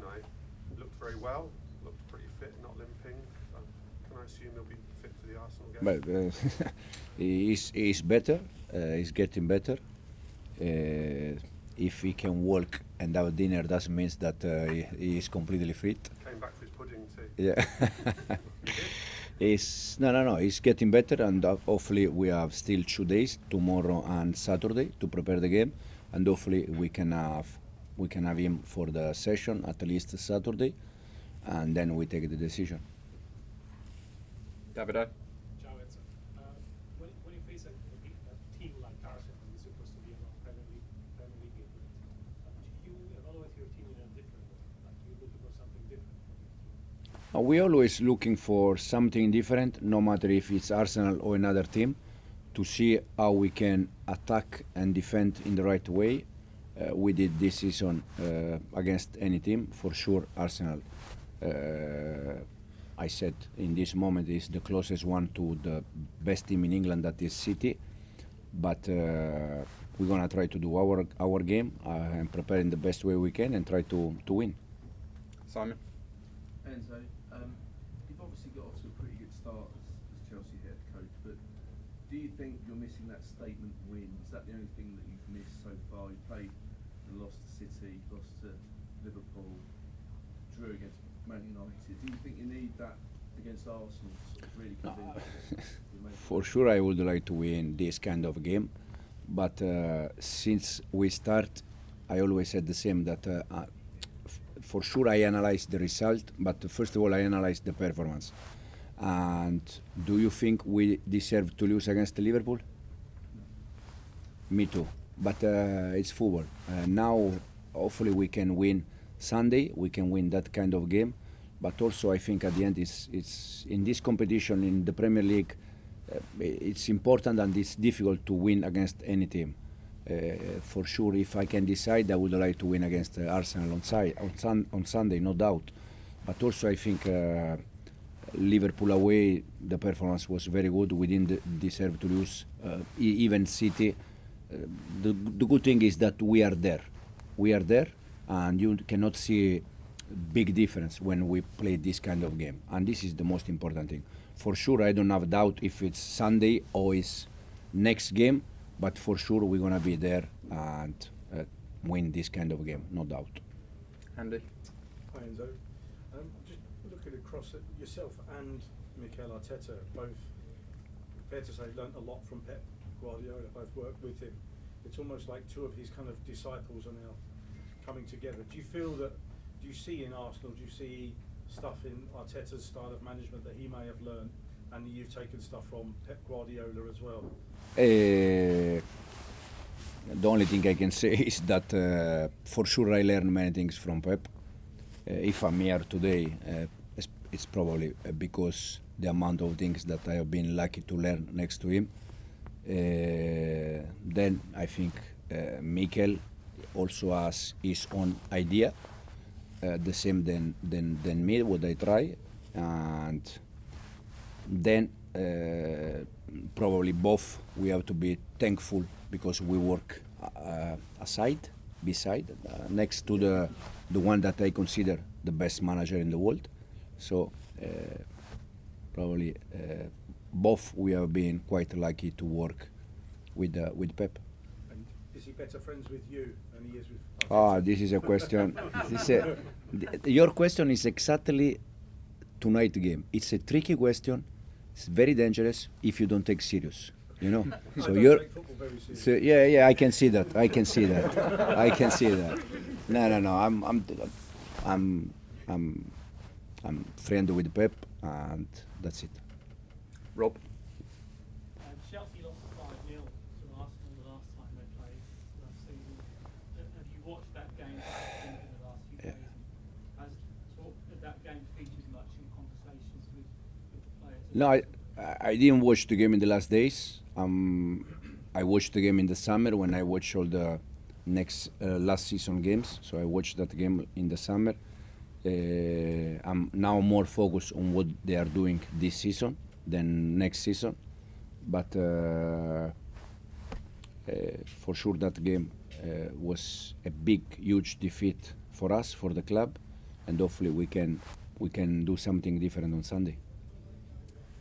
tonight. Looked very well, looked pretty fit, not limping. Can I assume he'll be fit for the Arsenal game? But he's better. He's getting better. If he can walk and have dinner, that means that he is completely fit. Came back for his pudding too. Yeah. He's no. He's getting better, and hopefully we have still 2 days, tomorrow and Saturday, to prepare the game, and hopefully we can have him for the session at least Saturday, and then we take the decision. Davido. Ciao Enzo. When you face a team like Arsenal, who's supposed to be a Premier League game, do you evaluate your team in a different way? Like you're looking for something different from your team? We're always looking for something different, no matter if it's Arsenal or another team, to see how we can attack and defend in the right way. We did this season against any team, for sure. Arsenal, I said in this moment, is the closest one to the best team in England, that is City. But we're gonna try to do our game and prepare in the best way we can and try to win. Simon. Enzo, you've obviously got off to a pretty good start as Chelsea head coach, but do you think you're missing that statement win? Is that the only thing that you've missed so far? You played and lost to City, lost to Liverpool, drew against Man United. Do you think you need that against Arsenal to sort of really convince you? For sure, I would like to win this kind of game, but since we start, I always said the same, that for sure I analyze the result, but first of all I analyze the performance. And do you think we deserve to lose against Liverpool? Me too. But it's football. Now, hopefully, we can win Sunday. We can win that kind of game. But also, I think at the end, it's in this competition in the Premier League. It's important and it's difficult to win against any team. For sure, if I can decide, I would like to win against Arsenal on Sunday, no doubt. But also, I think Liverpool away, the performance was very good. We didn't deserve to lose. Even City. The good thing is that we are there. We are there, and you cannot see big difference when we play this kind of game. And this is the most important thing. For sure, I don't have doubt if it's Sunday or it's next game, but for sure we're gonna be there and win this kind of game, no doubt. Andy. Hi Enzo. Just looking across at yourself and Mikel Arteta, both, fair to say, learnt a lot from Pep Guardiola, both worked with him. It's almost like two of his kind of disciples are now coming together. Do you see in Arsenal, do you see stuff in Arteta's style of management that he may have learned, and you've taken stuff from Pep Guardiola as well? The only thing I can say is that for sure I learned many things from Pep. If I'm here today, it's probably because the amount of things that I have been lucky to learn next to him. Then I think Mikel also has his own idea, the same than me, what I try, and then probably both we have to be thankful because we work beside, next to the one that I consider the best manager in the world. So probably both we have been quite lucky to work with Pep. And is he better friends with you than he is with Ah, this is a question. Your question is exactly tonight game. It's a tricky question. It's very dangerous if you don't take serious. You know. So you're. So yeah. I can see that. I can see that. No. I'm friend with Pep, and that's it. Rob. Chelsea lost 5-0 to Arsenal the last time they played last season. Have you watched that game in the last few days? Has that game featured much in conversations with the players? No, I didn't watch the game in the last days. I watched the game in the summer when I watched all the last season games. So I watched that game in the summer. I'm now more focused on what they are doing this season than next season. But for sure that game was a huge defeat for us, for the club. and hopefully we can do something different on Sunday.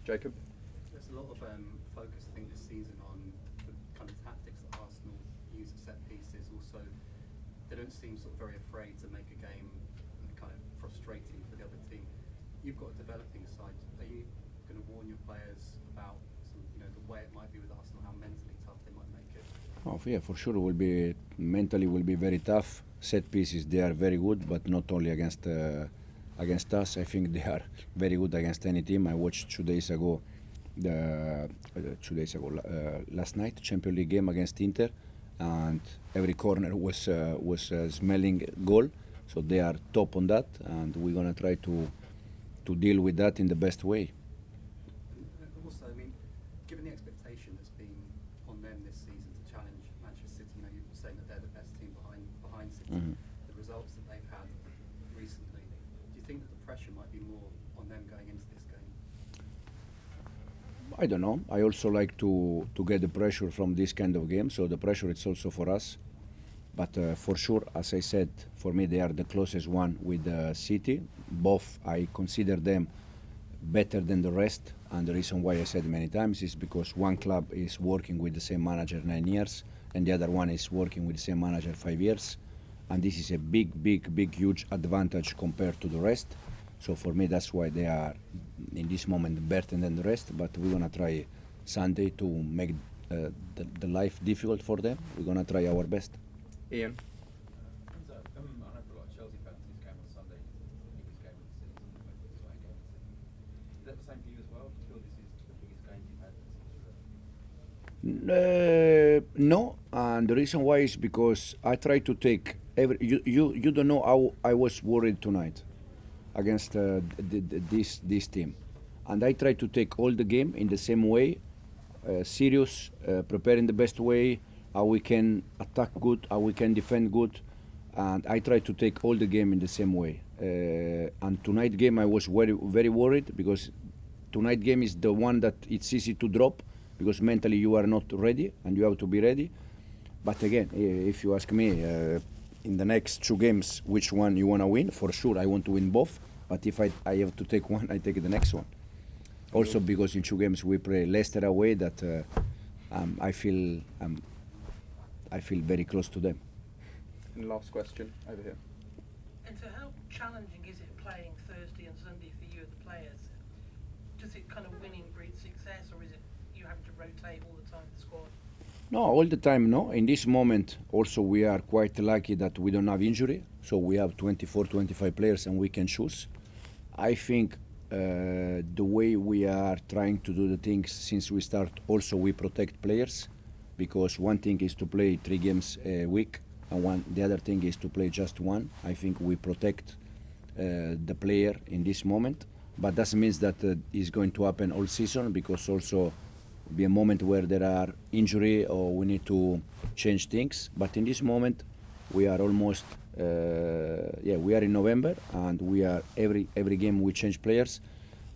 Jacob? There's a lot of focus, I think, this season on the kind of tactics that Arsenal use at set pieces. Also, they don't seem sort of very afraid to make a game kind of frustrating for the other team. You've got a developing side. Are you going to warn your players about the way it might be with Arsenal, how mentally tough they might make it? Oh, yeah, for sure. Mentally will be very tough. Set pieces, they are very good, but not only against us. I think they are very good against any team. I watched 2 days ago, last night, Champions League game against Inter, and every corner was smelling goal. So they are top on that, and we're gonna try to deal with that in the best way. Also, I mean, given the expectation that's been on them this season to challenge Manchester City, you're saying that they're the best team behind City. Mhm. The results that they've had recently, do you think that the pressure might be more on them going into this game? I don't know. I also like to get the pressure from this kind of game. So the pressure is also for us. But for sure, as I said, for me they are the closest one with City. Both I consider them better than the rest. And the reason why I said many times is because one club is working with the same manager 9 years, and the other one is working with the same manager 5 years. And this is a big, huge advantage compared to the rest. So for me, that's why they are in this moment better than the rest. But we're gonna try Sunday to make the life difficult for them. We're gonna try our best. Ian? I know for a lot of Chelsea fans, this game on Sunday is the biggest game of the season, the most exciting game of the season. Is that the same for you as well? Do you feel this is the biggest game you've had this season? No, and the reason why is because I try to take you don't know how I was worried tonight against this team, and I try to take all the game in the same way, serious, prepare in the best way, how we can attack good, how we can defend good, and I try to take all the game in the same way. And tonight game I was very worried because tonight game is the one that it's easy to drop because mentally you are not ready and you have to be ready. But again, if you ask me in the next 2 games which one you want to win, for sure I want to win both. But if I have to take one, I take the next one. Also because in 2 games we play Leicester away that I feel very close to them. And last question, over here. And so how challenging is it playing Thursday and Sunday for you and the players? Does it kind of winning breed success, or is it you having to rotate all the time the squad? No, all the time, no. In this moment, also we are quite lucky that we don't have injury. So we have 24, 25 players and we can choose. I think the way we are trying to do the things since we start, also we protect players. Because one thing is to play 3 games a week, and the other thing is to play just one. I think we protect the player in this moment, but that means that it's going to happen all season because also be a moment where there are injury or we need to change things. But in this moment, we are almost we are in November, and we are every game we change players,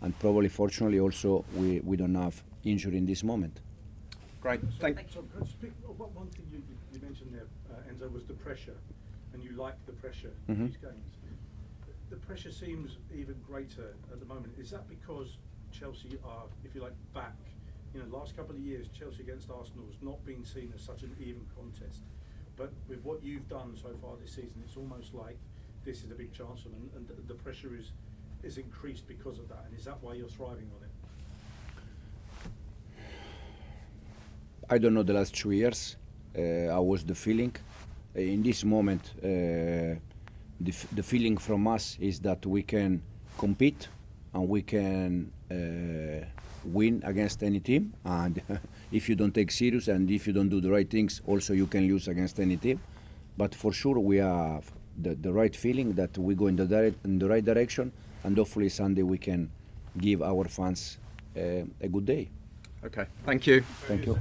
and probably fortunately also we don't have injury in this moment. Great, thank you. So can I just pick one thing you mentioned there, Enzo, was the pressure, and you like the pressure in these games. The pressure seems even greater at the moment. Is that because Chelsea are, if you like, back? Last couple of years, Chelsea against Arsenal has not been seen as such an even contest. But with what you've done so far this season, it's almost like this is a big chance for them, and the pressure is increased because of that. And is that why you're thriving on it? I don't know the last 2 years. How was the feeling? In this moment, the feeling from us is that we can compete and we can win against any team. And if you don't take serious and if you don't do the right things, also you can lose against any team. But for sure, we have the right feeling that we go in the right direction, and hopefully Sunday we can give our fans a good day. Okay, thank you. Thank you.